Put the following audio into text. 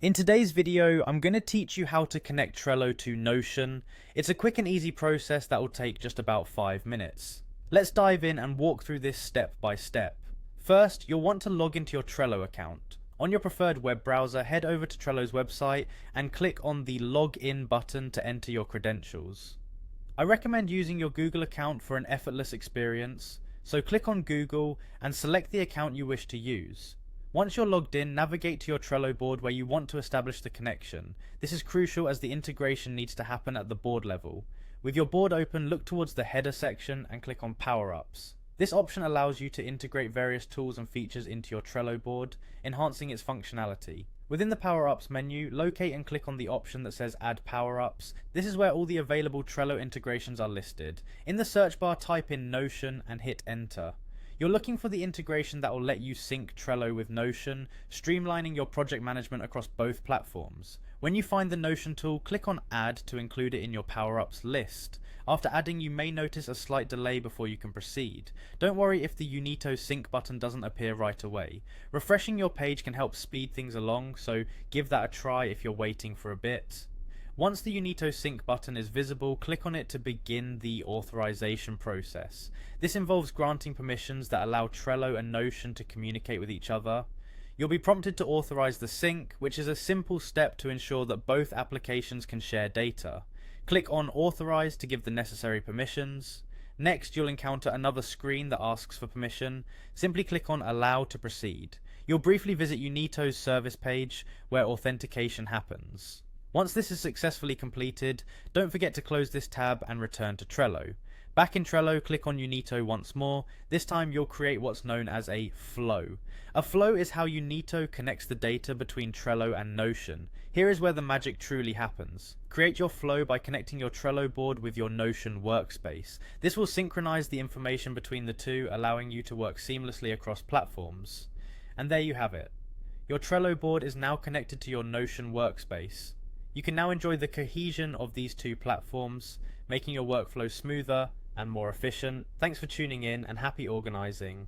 In today's video, I'm going to teach you how to connect Trello to Notion. It's a quick and easy process that will take just about 5 minutes. Let's dive in and walk through this step by step. First, you'll want to log into your Trello account. On your preferred web browser, head over to Trello's website and click on the Login button to enter your credentials. I recommend using your Google account for an effortless experience, so click on Google and select the account you wish to use. Once you're logged in, navigate to your Trello board where you want to establish the connection. This is crucial as the integration needs to happen at the board level. With your board open, look towards the header section and click on Power-Ups. This option allows you to integrate various tools and features into your Trello board, enhancing its functionality. Within the Power-Ups menu, locate and click on the option that says Add Power-Ups. This is where all the available Trello integrations are listed. In the search bar, type in Notion and hit Enter. You're looking for the integration that will let you sync Trello with Notion, streamlining your project management across both platforms. When you find the Notion tool, click on Add to include it in your Power-Ups list. After adding, you may notice a slight delay before you can proceed. Don't worry if the Unito Sync button doesn't appear right away. Refreshing your page can help speed things along, so give that a try if you're waiting for a bit. Once the Unito Sync button is visible, click on it to begin the authorization process. This involves granting permissions that allow Trello and Notion to communicate with each other. You'll be prompted to authorize the sync, which is a simple step to ensure that both applications can share data. Click on Authorize to give the necessary permissions. Next, you'll encounter another screen that asks for permission. Simply click on Allow to proceed. You'll briefly visit Unito's service page, where authentication happens. Once this is successfully completed, don't forget to close this tab and return to Trello. Back in Trello, click on Unito once more. This time you'll create what's known as a flow. A flow is how Unito connects the data between Trello and Notion. Here is where the magic truly happens. Create your flow by connecting your Trello board with your Notion workspace. This will synchronize the information between the two, allowing you to work seamlessly across platforms. And there you have it. Your Trello board is now connected to your Notion workspace. You can now enjoy the cohesion of these two platforms, making your workflow smoother and more efficient. Thanks for tuning in and happy organizing.